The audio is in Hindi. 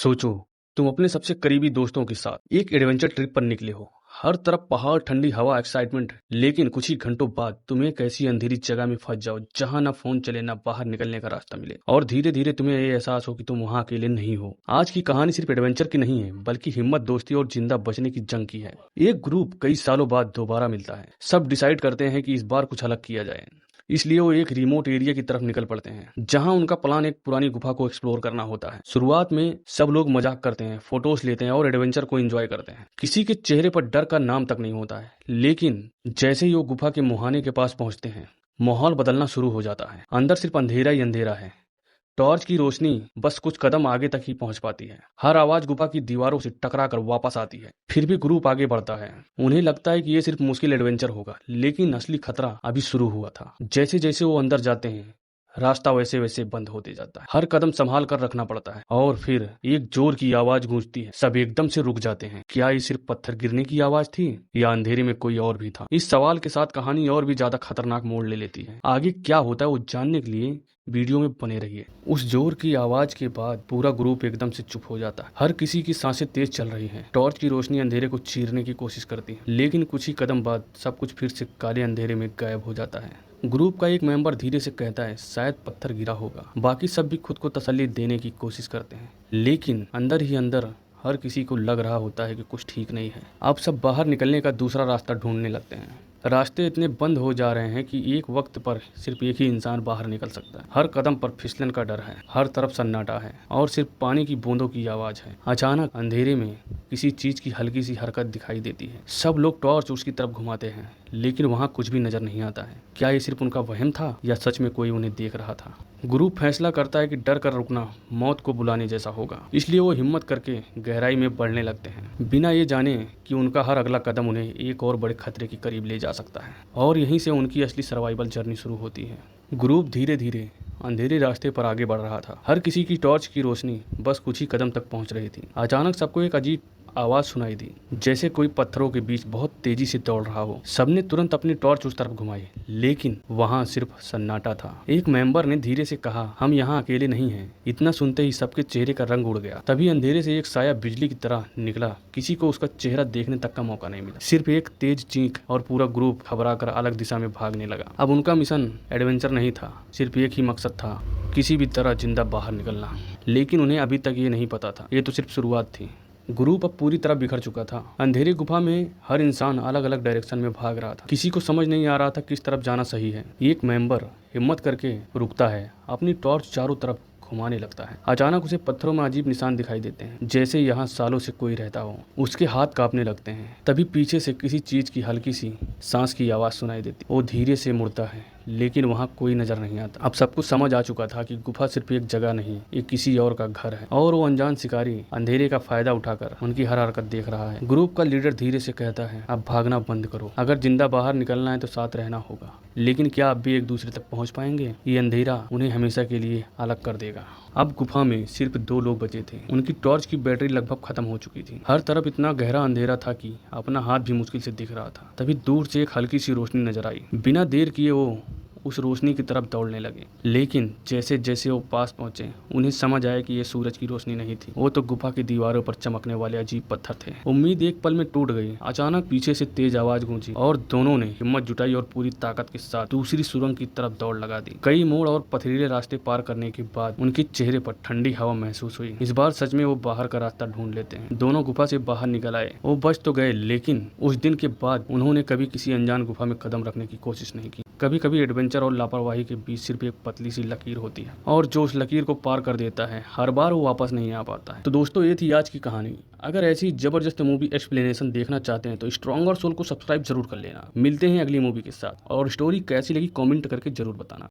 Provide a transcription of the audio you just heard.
सोचो, तुम अपने सबसे करीबी दोस्तों के साथ एक एडवेंचर ट्रिप पर निकले हो। हर तरफ पहाड़, ठंडी हवा, एक्साइटमेंट। लेकिन कुछ ही घंटों बाद तुम एक ऐसी अंधेरी जगह में फंस जाओ जहां ना फोन चले, ना बाहर निकलने का रास्ता मिले, और धीरे धीरे तुम्हें ये एहसास हो कि तुम वहां अकेले नहीं हो। आज की कहानी सिर्फ एडवेंचर की नहीं है, बल्कि हिम्मत, दोस्ती और जिंदा बचने की जंग की है। एक ग्रुप कई सालों बाद दोबारा मिलता है। सब डिसाइड करते हैं कि इस बार कुछ अलग किया जाए, इसलिए वो एक रिमोट एरिया की तरफ निकल पड़ते हैं, जहां उनका प्लान एक पुरानी गुफा को एक्सप्लोर करना होता है। शुरुआत में सब लोग मजाक करते हैं, फोटोज लेते हैं और एडवेंचर को एंजॉय करते हैं। किसी के चेहरे पर डर का नाम तक नहीं होता है। लेकिन जैसे ही वो गुफा के मुहाने के पास पहुंचते हैं, माहौल बदलना शुरू हो जाता है। अंदर सिर्फ अंधेरा ही अंधेरा है। टॉर्च की रोशनी बस कुछ कदम आगे तक ही पहुंच पाती है। हर आवाज गुफा की दीवारों से टकरा कर वापस आती है। फिर भी ग्रुप आगे बढ़ता है। उन्हें लगता है कि ये सिर्फ मुश्किल एडवेंचर होगा, लेकिन असली खतरा अभी शुरू हुआ था। जैसे जैसे वो अंदर जाते हैं, रास्ता वैसे वैसे बंद होते जाता है। हर कदम संभाल कर रखना पड़ता है। और फिर एक जोर की आवाज गूंजती है। सब एकदम से रुक जाते हैं। क्या ये सिर्फ पत्थर गिरने की आवाज थी, या अंधेरे में कोई और भी था? इस सवाल के साथ कहानी और भी ज्यादा खतरनाक मोड़ ले लेती है। आगे क्या होता है वो जानने के लिए वीडियो में बने रहिए। उस जोर की आवाज के बाद पूरा ग्रुप एकदम से चुप हो जाता है। हर किसी की सांसें तेज चल रही हैं। टॉर्च की रोशनी अंधेरे को चीरने की कोशिश करती है, लेकिन कुछ ही कदम बाद सब कुछ फिर से काले अंधेरे में गायब हो जाता है। ग्रुप का एक मेंबर धीरे से कहता है, शायद पत्थर गिरा होगा। बाकी सब भी खुद को तसल्ली देने की कोशिश करते हैं, लेकिन अंदर ही अंदर हर किसी को लग रहा होता है कि कुछ ठीक नहीं है। अब सब बाहर निकलने का दूसरा रास्ता ढूंढने लगते हैं। रास्ते इतने बंद हो जा रहे हैं कि एक वक्त पर सिर्फ एक ही इंसान बाहर निकल सकता है। हर कदम पर फिसलन का डर है, हर तरफ सन्नाटा है और सिर्फ पानी की बूंदों की आवाज है। अचानक अंधेरे में किसी चीज की हल्की सी हरकत दिखाई देती है। सब लोग टॉर्च उसकी तरफ घुमाते हैं, लेकिन वहां कुछ भी नजर नहीं आता है। क्या ये सिर्फ उनका वहम था, या सच में कोई उन्हें देख रहा था? ग्रुप फैसला करता है कि डर कर रुकना मौत को बुलाने जैसा होगा, इसलिए वो हिम्मत करके गहराई में बढ़ने लगते हैं, बिना ये जाने कि उनका हर अगला कदम उन्हें एक और बड़े खतरे के करीब ले जा सकता है। और यहीं से उनकी असली सर्वाइवल जर्नी शुरू होती है। ग्रुप धीरे धीरे अंधेरे रास्ते पर आगे बढ़ रहा था। हर किसी की टॉर्च की रोशनी बस कुछ ही कदम तक पहुंच रही थी। अचानक सबको एक अजीब आवाज सुनाई दी, जैसे कोई पत्थरों के बीच बहुत तेजी से दौड़ रहा हो। सबने तुरंत अपनी टॉर्च उस तरफ घुमाई, लेकिन वहां सिर्फ सन्नाटा था। एक मेंबर ने धीरे से कहा, हम यहाँ अकेले नहीं हैं। इतना सुनते ही सबके चेहरे का रंग उड़ गया। तभी अंधेरे से एक साया बिजली की तरह निकला। किसी को उसका चेहरा देखने तक का मौका नहीं मिला, सिर्फ एक तेज चीख, और पूरा ग्रुप घबरा कर अलग दिशा में भागने लगा। अब उनका मिशन एडवेंचर नहीं था, सिर्फ एक ही मकसद था, किसी भी तरह जिंदा बाहर निकलना। लेकिन उन्हें अभी तक ये नहीं पता था, ये तो सिर्फ शुरुआत थी। ग्रुप अब पूरी तरह बिखर चुका था। अंधेरी गुफा में हर इंसान अलग अलग डायरेक्शन में भाग रहा था। किसी को समझ नहीं आ रहा था किस तरफ जाना सही है। एक मेंबर हिम्मत करके रुकता है, अपनी टॉर्च चारों तरफ घुमाने लगता है। अचानक उसे पत्थरों में अजीब निशान दिखाई देते हैं, जैसे यहाँ सालों से कोई रहता हो। उसके हाथ कांपने लगते हैं। तभी पीछे से किसी चीज की हल्की सी सांस की आवाज सुनाई देती। वो धीरे से मुड़ता है, लेकिन वहाँ कोई नजर नहीं आता। अब सबको समझ आ चुका था कि गुफा सिर्फ एक जगह नहीं, ये किसी और का घर है, और वो अनजान शिकारी अंधेरे का फायदा उठाकर उनकी हर हरकत देख रहा है। ग्रुप का लीडर धीरे से कहता है, अब भागना बंद करो। अगर जिंदा बाहर निकलना है तो साथ रहना होगा, लेकिन क्या अब भी एक दूसरे तक पहुंच पाएंगे? ये अंधेरा उन्हें हमेशा के लिए अलग कर देगा। अब गुफा में सिर्फ 2 लोग बचे थे। उनकी टॉर्च की बैटरी लगभग खत्म हो चुकी थी। हर तरफ इतना गहरा अंधेरा था कि अपना हाथ भी मुश्किल से दिख रहा था। तभी दूर से एक हल्की सी रोशनी नजर आई। बिना देर किए वो उस रोशनी की तरफ दौड़ने लगे, लेकिन जैसे जैसे वो पास पहुंचे, उन्हें समझ आया कि ये सूरज की रोशनी नहीं थी, वो तो गुफा की दीवारों पर चमकने वाले अजीब पत्थर थे। उम्मीद एक पल में टूट गई। अचानक पीछे से तेज आवाज गूंजी और दोनों ने हिम्मत जुटाई और पूरी ताकत के साथ दूसरी सुरंग की तरफ दौड़ लगा दी। कई मोड़ और पथरीले रास्ते पार करने के बाद उनके चेहरे पर ठंडी हवा महसूस हुई। इस बार सच में वो बाहर का रास्ता ढूंढ लेते हैं। दोनों गुफा से बाहर निकल आए। वो बच तो गए, लेकिन उस दिन के बाद उन्होंने कभी किसी अनजान गुफा में कदम रखने की कोशिश नहीं की। कभी कभी एडवेंचर और लापरवाही के बीच सिर्फ एक पतली सी लकीर होती है, और जो उस लकीर को पार कर देता है, हर बार वो वापस नहीं आ पाता है। तो दोस्तों, ये थी आज की कहानी। अगर ऐसी जबरदस्त मूवी एक्सप्लेनेशन देखना चाहते हैं तो स्ट्रॉन्गर सोल को सब्सक्राइब जरूर कर लेना। मिलते हैं अगली मूवी के साथ, और स्टोरी कैसी लगी कमेंट करके जरूर बताना।